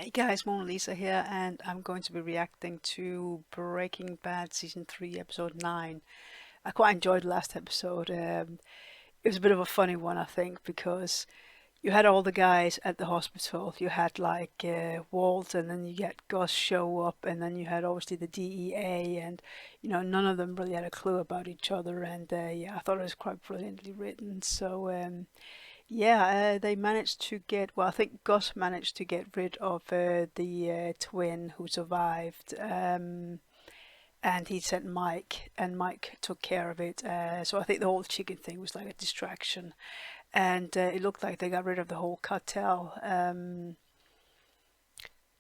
Hey guys, Mona Lisa here, and I'm going to be reacting to Breaking Bad Season 3, Episode 9. I quite enjoyed the last episode. It was a bit of a funny one, I think, because you had all the guys at the hospital. You had like Walt, and then you get Gus show up, and then you had obviously the DEA, and none of them really had a clue about each other. And yeah, I thought it was quite brilliantly written. So yeah, they managed to get, well, I think Gus managed to get rid of the twin who survived, and he sent Mike, and Mike took care of it. So I think the whole chicken thing was like a distraction, and it looked like they got rid of the whole cartel.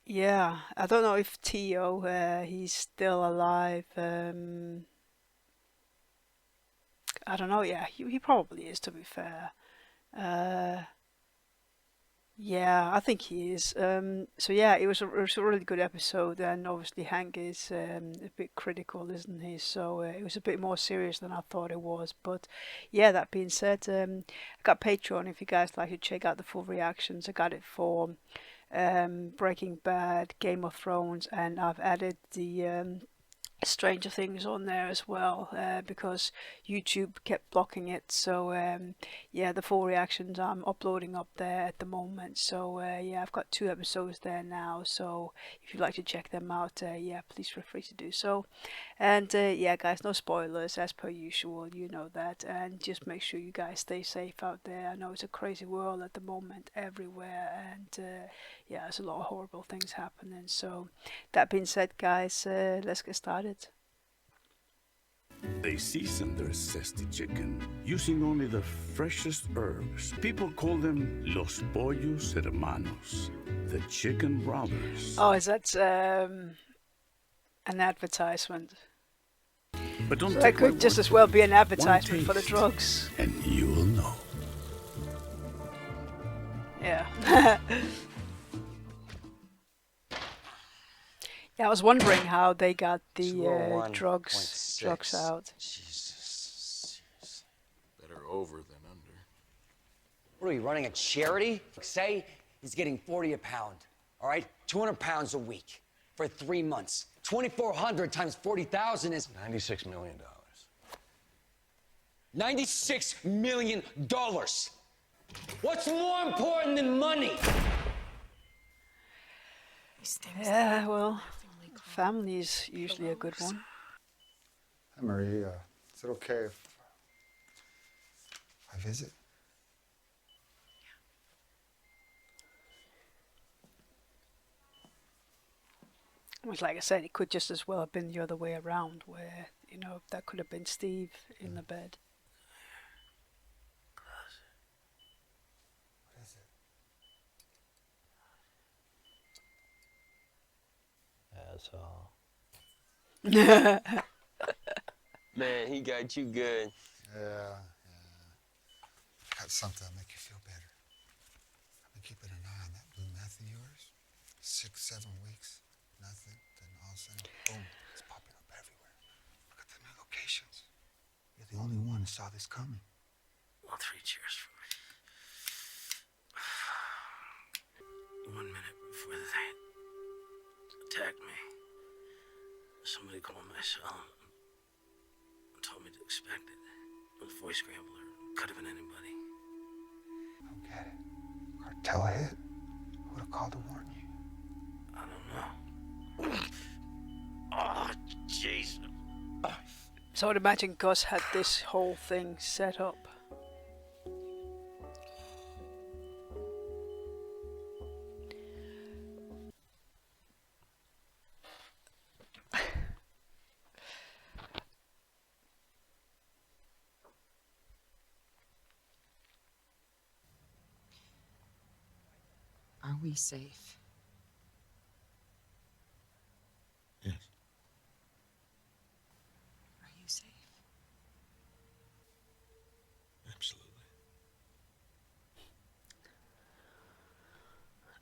Yeah, I don't know if Tio, he's still alive. I don't know. Yeah, he probably is, to be fair. Uh, Yeah, I think he is. So yeah, it was a really good episode, and obviously Hank is a bit critical, isn't he? So it was a bit more serious than I thought it was. But yeah, that being said, I got Patreon if you guys like to check out the full reactions. I got it for Breaking Bad, Game of Thrones, and I've added the Stranger Things on there as well because YouTube kept blocking it. So yeah, the full reactions I'm uploading up there at the moment. So yeah, I've got 2 episodes there now. So if you'd like to check them out, yeah, please feel free to do so. And yeah, guys, no spoilers as per usual. You know that, and just make sure you guys stay safe out there. I know it's a crazy world at the moment everywhere, and yeah, there's a lot of horrible things happening. So that being said, guys, let's get started. They season their zesty chicken using only the freshest herbs. People call them Los Pollos Hermanos, the Chicken Brothers. Oh, is that an advertisement? But don't So take that my could just word as for well it. be an One advertisement for the taste, drugs. and you'll know. Yeah. Yeah, I was wondering how they got the drugs out. Jesus. Better over than under. What are we running a charity? Say he's getting 40 a pound. All right, 200 pounds a week for 3 months. 2,400 times 40,000 is $96 million. $96 million. What's more important than money? Yeah, well, family is usually a good one. Hi, Marie. Is it okay if I visit? Which, like I said, it could just as well have been the other way around, where, that could have been Steve in the bed. What is it? Asshole. Man, he got you good. Yeah. Got something that'll make you feel better. I've been keeping an eye on that blue meth of yours. 6, 7 weeks, nothing. Then all of a sudden, boom, it's popping up everywhere. Look at the new locations. You're the only one who saw this coming. Well, 3 cheers for me. 1 minute before they attacked me, somebody called my cell and told me to expect it. It was a voice scrambler. Could have been anybody. I don't get it. Cartel hit? Who would have called to warn you? I don't know. Oh, Jesus. So I'd imagine Gus had this whole thing set up. Are we safe? Yes. Are you safe? Absolutely.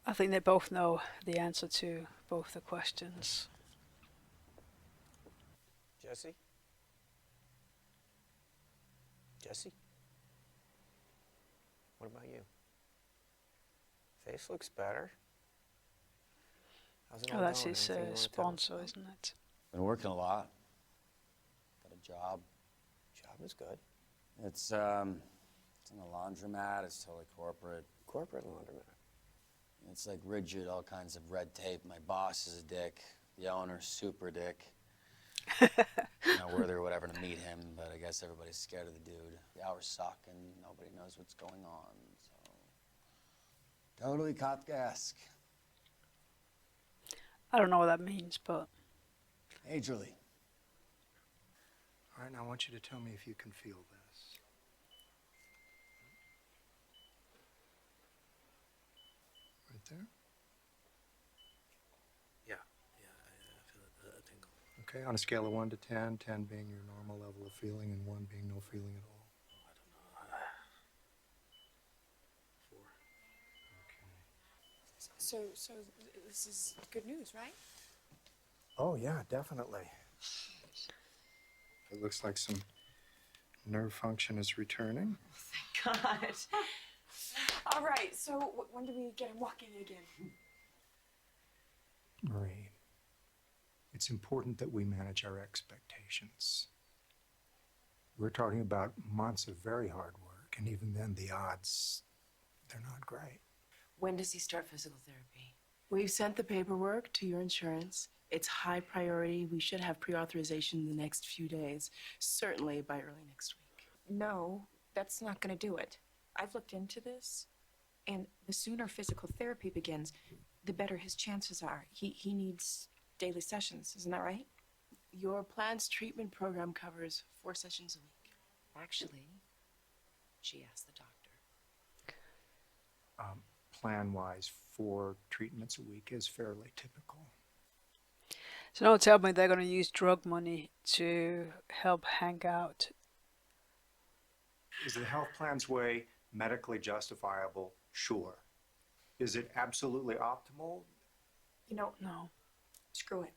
I think they both know the answer to both the questions. Jesse? Jesse? What about you? Face looks better. How's it Oh, all that's going? his Anything you wanna tell us sponsor, about? isn't it? Been working a lot. Got a job. Job is good. It's in a laundromat. It's totally corporate. Corporate laundromat. It's like rigid, all kinds of red tape. My boss is a dick. The owner's super dick. Not worthy or whatever to meet him, but I guess everybody's scared of the dude. The hours suck and nobody knows what's going on, so. Totally Kafkaesque. I don't know what that means, but Majorly. All right, now I want you to tell me if you can feel this. Right there? Yeah, I feel a tingle. Okay, on a scale of 1 to 10, 10 being your normal level of feeling and 1 being no feeling at all. Oh, I don't know. 4. Okay. So this is good news, right? Oh, yeah, definitely. It looks like some nerve function is returning. Thank God. All right, so when do we get him walking again? Marie, it's important that we manage our expectations. We're talking about months of very hard work, and even then the odds, they're not great. When does he start physical therapy? We've sent the paperwork to your insurance. It's high priority. We should have pre-authorization in the next few days, certainly by early next week. No, that's not going to do it. I've looked into this, and the sooner physical therapy begins, the better his chances are. He needs daily sessions, isn't that right? Your plan's treatment program covers 4 sessions a week. Actually, she asked the doctor. Plan-wise, 4 treatments a week is fairly typical. so don't tell me they're going to use drug money to help hang out. Is the health plan's way medically justifiable? Sure. Is it absolutely optimal? You know, No. screw it.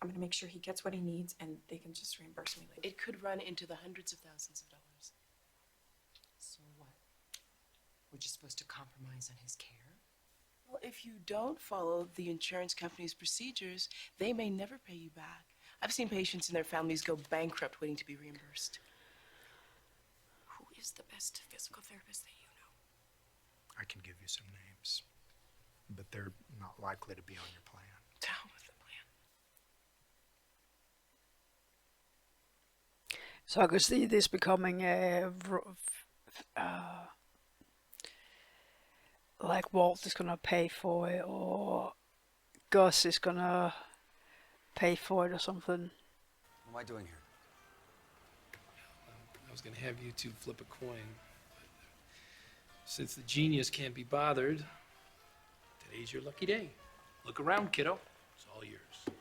I'm going to make sure he gets what he needs, and they can just reimburse me later. It could run into the hundreds of thousands of dollars. So what? We're just supposed to compromise on his care? Well, if you don't follow the insurance company's procedures, they may never pay you back. I've seen patients and their families go bankrupt waiting to be reimbursed. Who is the best physical therapist that you know? I can give you some names, but they're not likely to be on your plan. Down with the plan. So I could see this becoming like Walt is gonna pay for it, or Gus is gonna pay for it, or something. What am I doing here? I was going to have you two flip a coin. But since the genius can't be bothered, today's your lucky day. Look around, kiddo. It's all yours.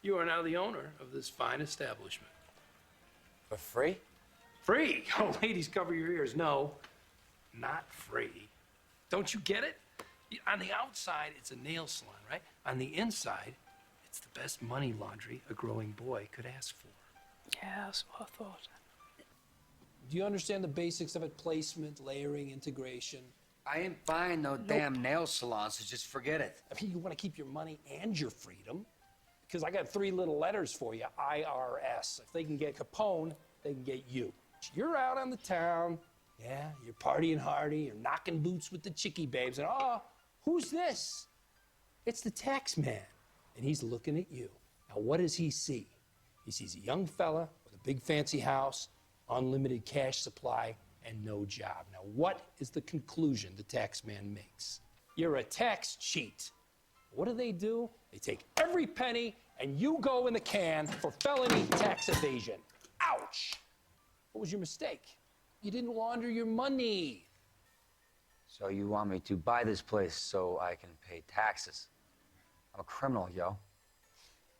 You are now the owner of this fine establishment. For free? Free? Oh, ladies, cover your ears. No, not free. Don't you get it? On the outside, it's a nail salon, right? On the inside, it's the best money laundry a growing boy could ask for. Yeah, that's what I thought. Do you understand the basics of it? Placement, layering, integration. I ain't buying no damn nail salon, so just forget it. I mean, you want to keep your money and your freedom? Because I got 3 little letters for you, IRS. If they can get Capone, they can get you. You're out on the town, yeah, you're partying hardy, you're knocking boots with the chickie babes, and oh, who's this? It's the tax man, and he's looking at you. Now, what does he see? He sees a young fella with a big fancy house, unlimited cash supply, and no job. Now, what is the conclusion the tax man makes? You're a tax cheat. What do? They take every penny, and you go in the can for felony tax evasion. Ouch! What was your mistake? You didn't launder your money. So you want me to buy this place so I can pay taxes? I'm a criminal, yo.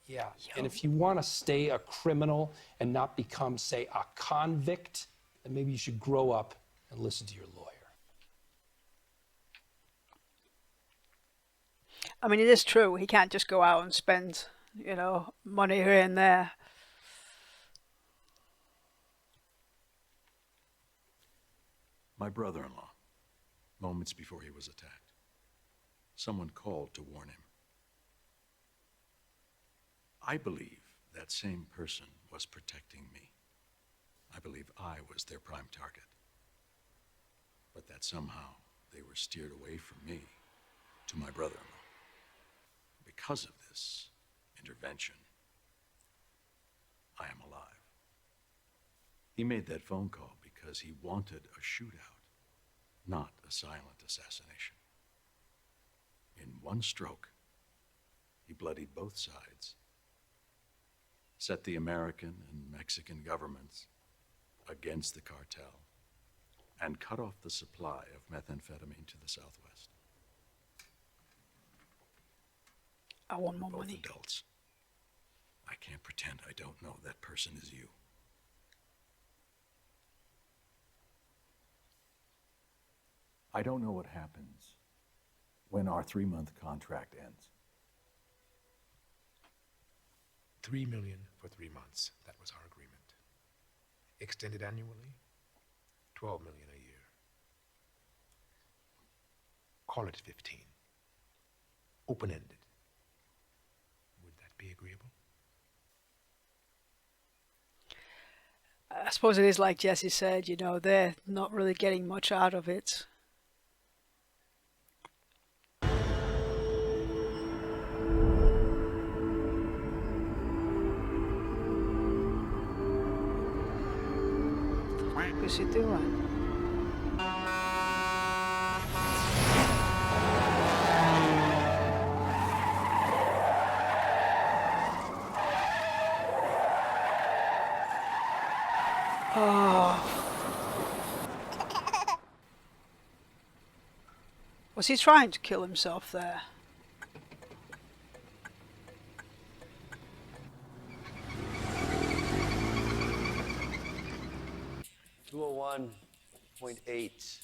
Yeah, and if you want to stay a criminal and not become, say, a convict, then maybe you should grow up and listen to your lawyer. I mean, it is true. He can't just go out and spend, money here and there. My brother-in-law, moments before he was attacked. someone called to warn him. I believe that same person was protecting me. I believe I was their prime target. But that somehow they were steered away from me to my brother-in-law. Because of this intervention, I am alive. He made that phone call because he wanted a shootout, not a silent assassination. In one stroke, he bloodied both sides, set the American and Mexican governments against the cartel, and cut off the supply of methamphetamine to the southwest. I want more Both money. adults. I can't pretend I don't know that person is you. I don't know what happens when our 3-month contract ends. $3 million for 3 months. That was our agreement. Extended annually, $12 million a year. Call it 15. Open-ended. Would that be agreeable? I suppose it is like Jesse said, you know, they're not really getting much out of it. What's he doing? Oh. Was he trying to kill himself there? $201.8.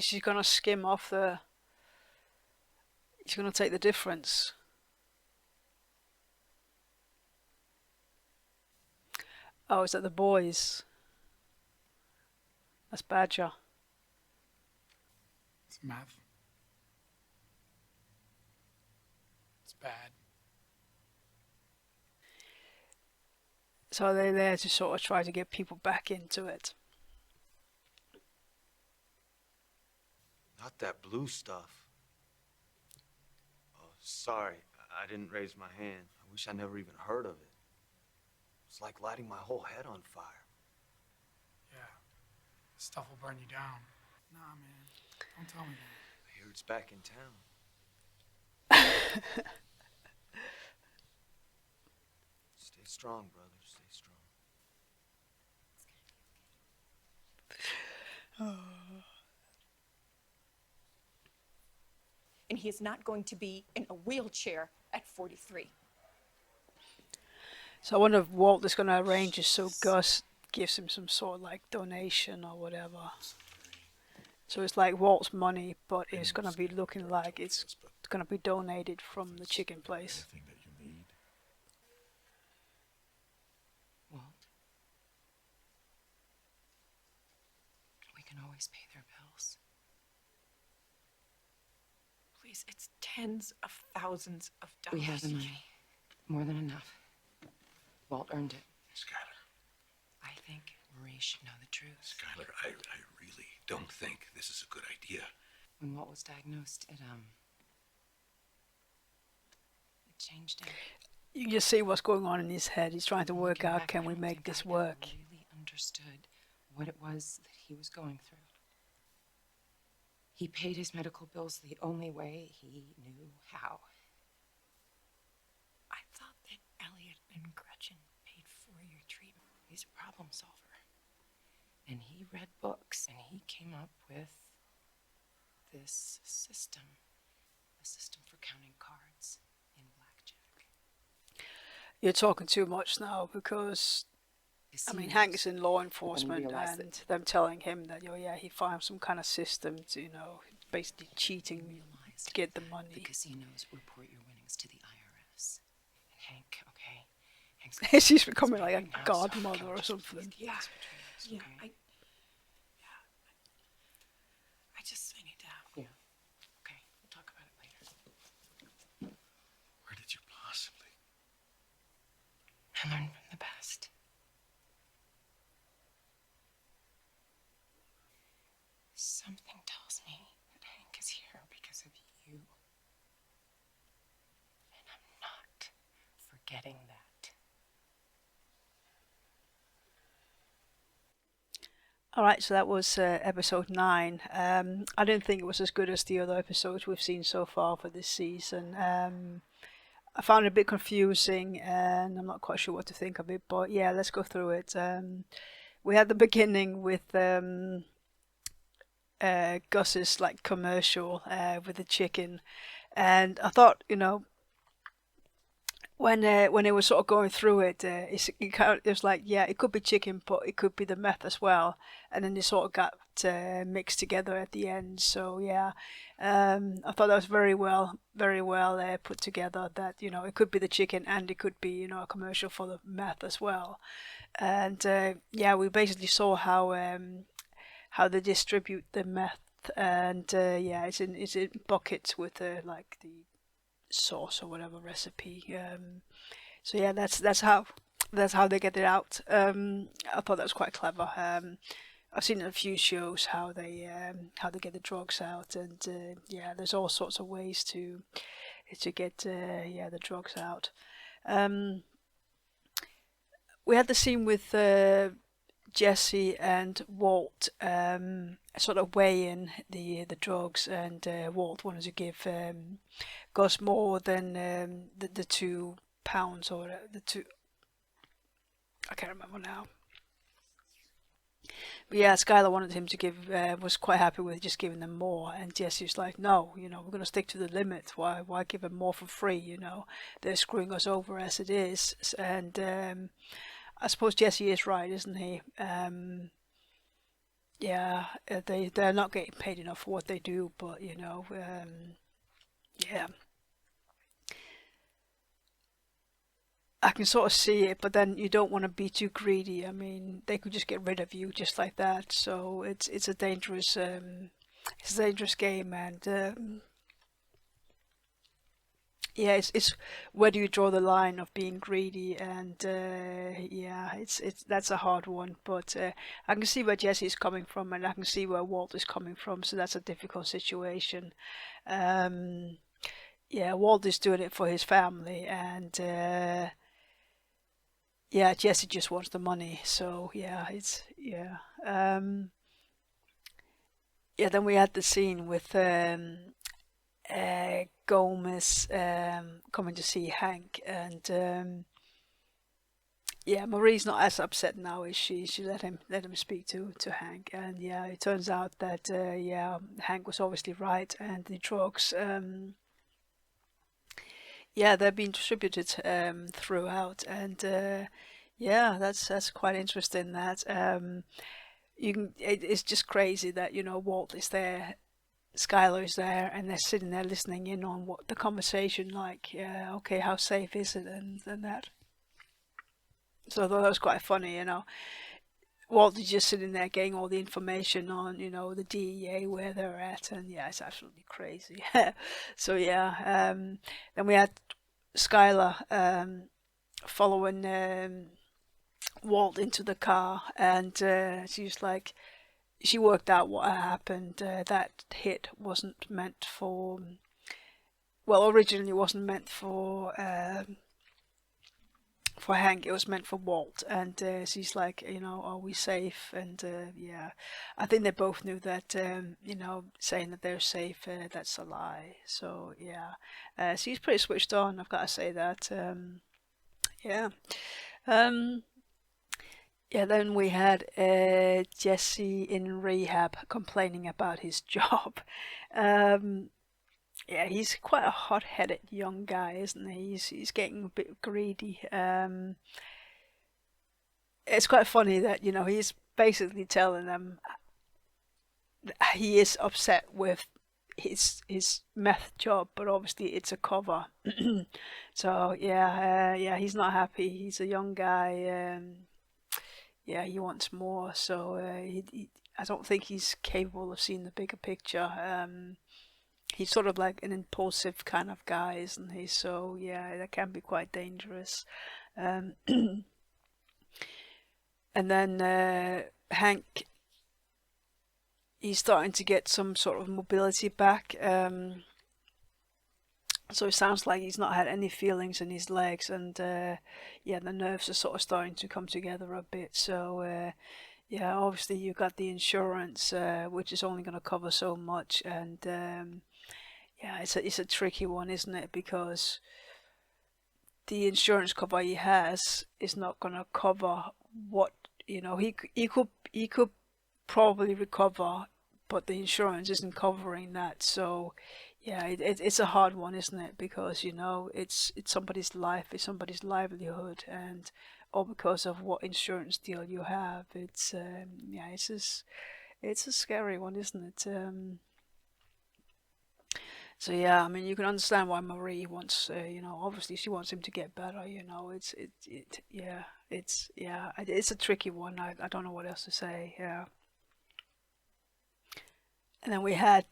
She's gonna skim off the. He's gonna take the difference. Oh, is that the boys? That's Badger. It's math. It's bad. So they're there to sort of try to get people back into it. Not that blue stuff. Oh, sorry. I didn't raise my hand. I wish I never even heard of it. It's like lighting my whole head on fire. Yeah. This stuff will burn you down. Nah, man. Don't tell me that. I hear it's back in town. Stay strong, brother. Stay strong. And he is not going to be in a wheelchair at 43. So I wonder if Walt is going to arrange it so Gus gives him some sort of like donation or whatever. So it's like Walt's money, but it's going to be looking like it's going to be donated from the chicken place. Anything that you need. Walt, we can always pay their bills. Please, it's tens of thousands of dollars. We have the money. More than enough. Walt earned it. Skyler. I think Marie should know the truth. Skyler, I really don't think this is a good idea. When Walt was diagnosed, it changed him. You just see what's going on in his head. He's trying to work out, can we make this work? I really understood what it was that he was going through. He paid his medical bills the only way he knew how. I thought that Elliot and Gretchen paid for your treatment. He's a problem solver. And he read books, and he came up with this system. A system for counting cards in blackjack. You're talking too much now because, I mean, Hank is in law enforcement and them telling him that, oh yeah, he found some kind of system to, you know, basically cheating to get the money. The casinos report your winnings to the IRS. And Hank She's becoming like a godmother or something. Yeah. Yeah. I need to have. Yeah. Okay, we'll talk about it later. Where did you possibly? I learned from the best. Something tells me that Hank is here because of you. And I'm not forgetting that. All right, so that was episode 9. I didn't think it was as good as the other episodes we've seen so far for this season. I found it a bit confusing, and I'm not quite sure what to think of it. But yeah, let's go through it. We had the beginning with Gus's like commercial with the chicken, and I thought, when it was sort of going through it, it was like, yeah, it could be chicken, but it could be the meth as well, and then they sort of got mixed together at the end. So yeah, I thought that was very well put together. That it could be the chicken and it could be a commercial for the meth as well, and yeah, we basically saw how they distribute the meth, and yeah, it's in buckets with like the sauce or whatever recipe. So yeah, that's how they get it out. I thought that was quite clever. I've seen in a few shows how they get the drugs out, and yeah, there's all sorts of ways to get the drugs out. We had the scene with Jesse and Walt sort of weighing the drugs, and Walt wanted to give Gus more than the 2 pounds or the 2. I can't remember now. But yeah, Skyler wanted him to give, was quite happy with just giving them more, and Jesse's like, no, we're going to stick to the limit. Why give them more for free? They're screwing us over as it is, and I suppose Jesse is right, isn't he? Yeah, they're not getting paid enough for what they do, but yeah. I can sort of see it, but then you don't want to be too greedy. I mean, they could just get rid of you just like that. So it's a dangerous game, and yeah, it's where do you draw the line of being greedy, and yeah, that's a hard one. But I can see where Jesse is coming from, and I can see where Walt is coming from. So that's a difficult situation. Yeah, Walt is doing it for his family, and yeah, Jesse just wants the money. So yeah, yeah. Yeah, then we had the scene with Gomez coming to see Hank, and yeah, Marie's not as upset now, is she? She let him speak to Hank, and yeah, it turns out that yeah, Hank was obviously right, and the drugs, yeah, they're being distributed throughout, and yeah, that's quite interesting. That it's just crazy that Walt is there, Skyler is there, and they're sitting there listening in on what the conversation like. Yeah, okay, how safe is it, and that. So I thought that was quite funny, Walt is just sitting there getting all the information on, the DEA, where they're at, and yeah, it's absolutely crazy. So yeah, then we had Skyler following Walt into the car, and she's like, she worked out what happened. That hit wasn't meant for, well, originally wasn't meant for Hank, it was meant for Walt, and she's like, are we safe? And yeah, I think they both knew that, saying that they're safe, that's a lie. So yeah, she's pretty switched on, I've got to say that. Yeah. Yeah, then we had Jesse in rehab complaining about his job. Yeah, he's quite a hot-headed young guy, isn't he? He's getting a bit greedy. It's quite funny that, he's basically telling them he is upset with his meth job, but obviously it's a cover. So yeah, he's not happy. He's a young guy. Yeah, he wants more. So I don't think he's capable of seeing the bigger picture. He's sort of like an impulsive kind of guy, isn't he? So yeah, that can be quite dangerous. And then Hank, he's starting to get some sort of mobility back. So it sounds like he's not had any feelings in his legs, and yeah, the nerves are sort of starting to come together a bit. So yeah, obviously you've got the insurance, which is only going to cover so much, and yeah, it's a tricky one, isn't it? Because the insurance cover he has is not going to cover what, you know, he could probably recover, but the insurance isn't covering that. So yeah, it's a hard one, isn't it? Because, you know, it's somebody's life, it's somebody's livelihood, and all because of what insurance deal you have. It's yeah, it's a scary one, isn't it? So yeah, I mean, you can understand why Marie wants, you know, obviously she wants him to get better. You know, it's a tricky one. I don't know what else to say. Yeah. And then we had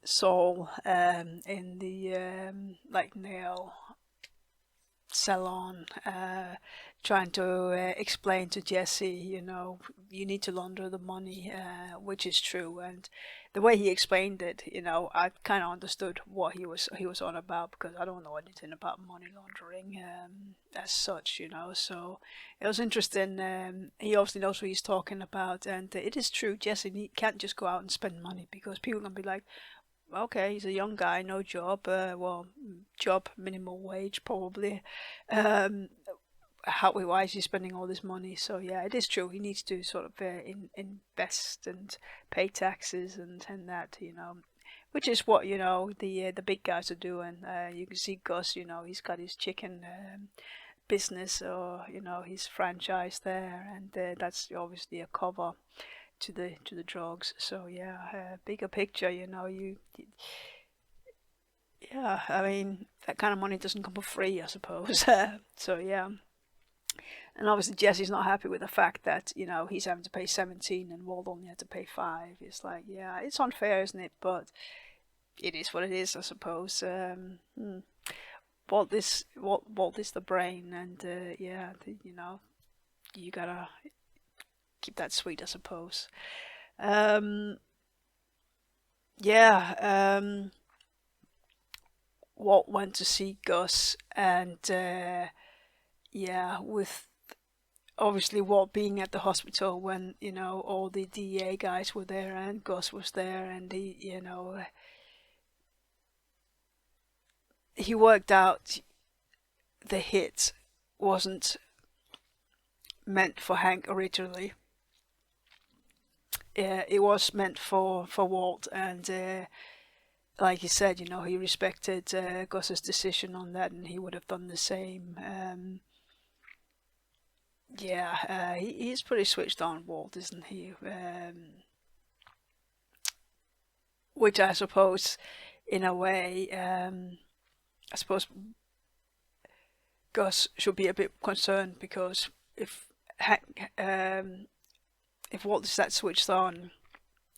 Saul in the like nail salon, trying to explain to Jesse, you know, you need to launder the money, which is true. And the way he explained it, you know, I kind of understood what he was on about, because I don't know anything about money laundering as such, you know. So it was interesting. He obviously knows what he's talking about, and it is true. Jesse can't just go out and spend money, because people are gonna be like, okay, he's a young guy, no job, well, job minimal wage probably. Why is he spending all this money? So yeah, it is true. He needs to sort of invest and pay taxes and that, you know, which is what, you know, the big guys are doing. You can see Gus, you know, he's got his chicken business, or, you know, his franchise there, and that's obviously a cover to the drugs. So yeah, bigger picture, you know, yeah, I mean, that kind of money doesn't come for free, I suppose. So yeah, and obviously Jesse's not happy with the fact that, you know, he's having to pay 17 and Walt only had to pay 5. It's like, yeah, it's unfair, isn't it? But it is what it is, I suppose. Walt is the brain, and yeah, you know, you gotta keep that sweet, I suppose. Yeah, Walt went to see Gus, and yeah, with obviously Walt being at the hospital when, you know, all the DEA guys were there and Gus was there, and he, you know, he worked out the hit wasn't meant for Hank originally. It was meant for Walt, and like he said, you know, he respected Gus's decision on that, and he would have done the same. Yeah, he's pretty switched on, Walt, isn't he? Which I suppose, in a way, I suppose Gus should be a bit concerned, because if Walt is that switched on,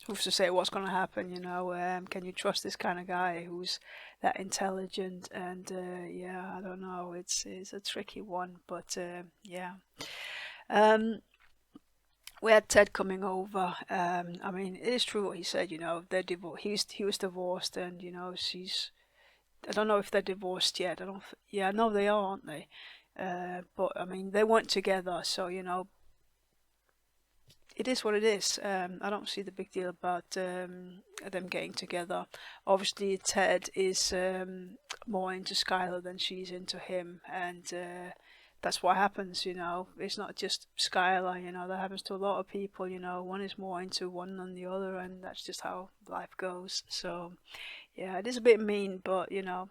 who's to say what's going to happen, you know? Can you trust this kind of guy who's that intelligent? And yeah, I don't know. It's a tricky one, but yeah. We had Ted coming over. I mean, it is true what he said. You know, they're divorced. He was divorced, and you know, she's. I don't know if they're divorced yet. I don't. Yeah, no, they are, aren't they? But I mean, they weren't together, so you know. It is what it is. I don't see the big deal about them getting together. Obviously, Ted is more into Skyler than she's into him, and that's what happens, you know. It's not just Skyler, you know. That happens to a lot of people, you know. One is more into one than the other, and that's just how life goes. So, yeah, it is a bit mean, but, you know,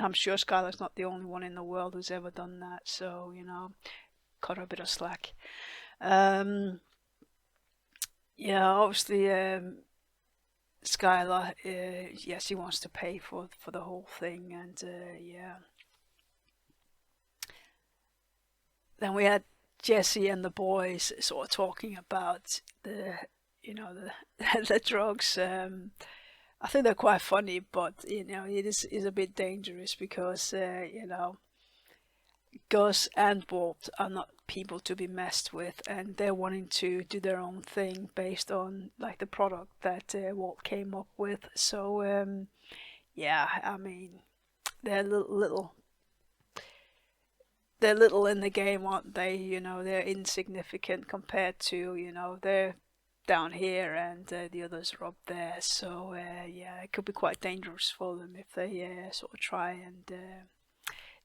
I'm sure Skyler's not the only one in the world who's ever done that. So, you know, cut her a bit of slack. Yeah, obviously, Skyler, yes, he wants to pay for the whole thing, and yeah. Then we had Jesse and the boys sort of talking about the the drugs. I think they're quite funny, but it is a bit dangerous because Gus and Walt are not people to be messed with, and they're wanting to do their own thing based on like the product that Walt came up with. So yeah, I mean, they're they're little in the game, aren't they? They're insignificant compared to they're down here and the others are up there. So yeah, it could be quite dangerous for them if they sort of try and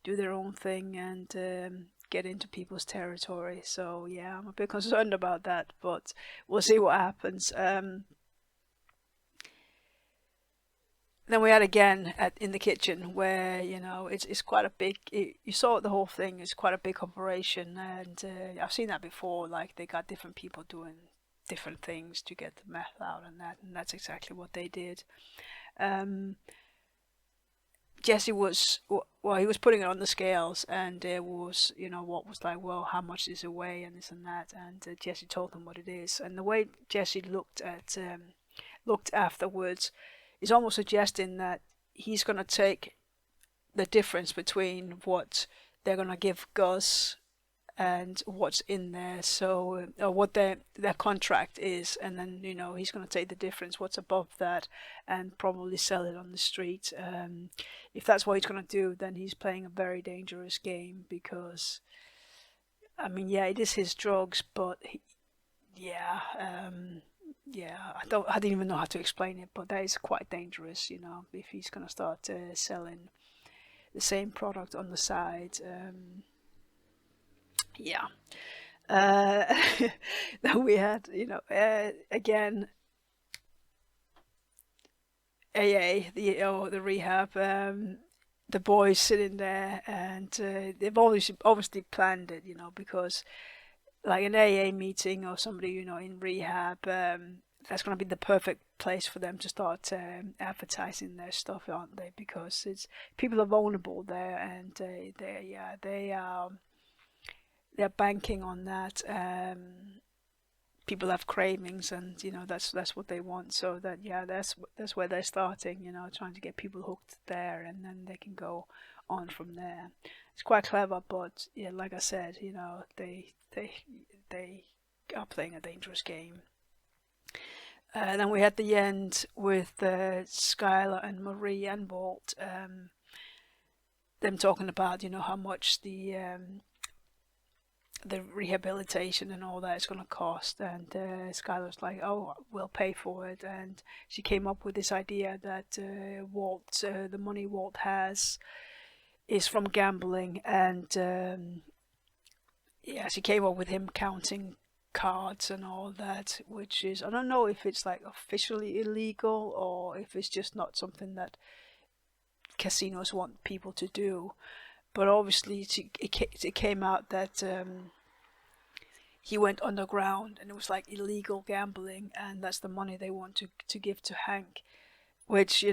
do their own thing and get into people's territory. So yeah, I'm a bit concerned about that, but we'll see what happens. Then we had again in the kitchen where it's quite a big. You saw the whole thing is quite a big operation, and I've seen that before. Like they got different people doing different things to get the meth out, and that's exactly what they did. Jesse was he was putting it on the scales, and there was what was like, well, how much is it weigh and this and that, and Jesse told him what it is, and the way Jesse looked afterwards is almost suggesting that he's going to take the difference between what they're going to give Gus and what's in there, so or what their contract is, and then he's going to take the difference, what's above that, and probably sell it on the street. If that's what he's going to do, then he's playing a very dangerous game, because I mean, yeah, it is his drugs, but yeah, I didn't even know how to explain it, but that is quite dangerous, if he's going to start selling the same product on the side. Yeah. Then we had, again, AA, the rehab, the boys sitting there, and they've obviously planned it, because like an AA meeting or somebody, in rehab, that's going to be the perfect place for them to start advertising their stuff, aren't they? Because people are vulnerable there, and they're banking on that. People have cravings, and that's what they want. So that's where they're starting. Trying to get people hooked there, and then they can go on from there. It's quite clever, but yeah, like I said, they are playing a dangerous game. Then we had the end with Skyler and Marie and Walt, them talking about how much the rehabilitation and all that is going to cost, and Skyler's like, oh, we'll pay for it, and she came up with this idea that the money Walt has is from gambling, and yeah, she came up with him counting cards and all that, which is, I don't know if it's like officially illegal or if it's just not something that casinos want people to do. But obviously it came out that he went underground, and it was like illegal gambling, and that's the money they want to give to Hank, which,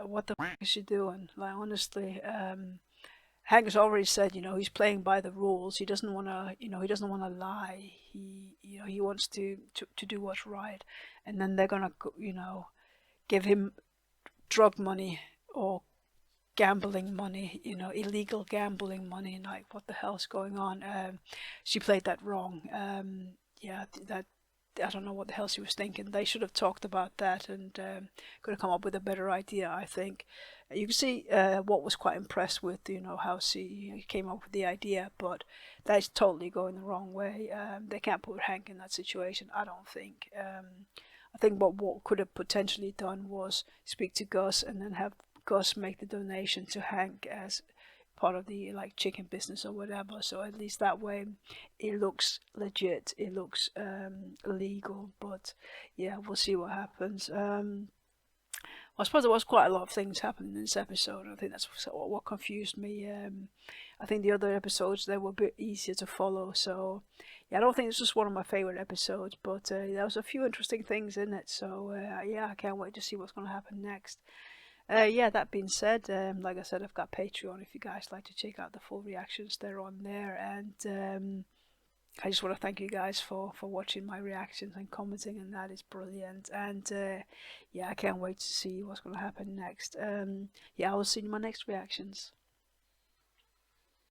what the f*** is she doing? Like, honestly, Hank has already said, he's playing by the rules. He doesn't want to, he doesn't want to lie. He wants to do what's right, and then they're gonna, give him drug money or gambling money, illegal gambling money. Like, what the hell's going on? She played that wrong. Yeah, that I don't know what the hell she was thinking. They should have talked about that and could have come up with a better idea, I think. You can see what was quite impressed with, how she came up with the idea, but that's totally going the wrong way. They can't put Hank in that situation, I don't think. I think what could have potentially done was speak to Gus and then have Gus make the donation to Hank as part of the chicken business or whatever. So at least that way it looks legit, it looks legal. But yeah, we'll see what happens. I suppose there was quite a lot of things happening in this episode. I think that's what confused me. I think the other episodes, they were a bit easier to follow. So yeah, I don't think this was one of my favorite episodes, but there was a few interesting things in it. So yeah, I can't wait to see what's going to happen next. Yeah, that being said, like I said, I've got Patreon if you guys like to check out the full reactions. They're on there, and I just want to thank you guys for watching my reactions and commenting, and that is brilliant. And yeah, I can't wait to see what's going to happen next. Yeah, I will see you in my next reactions.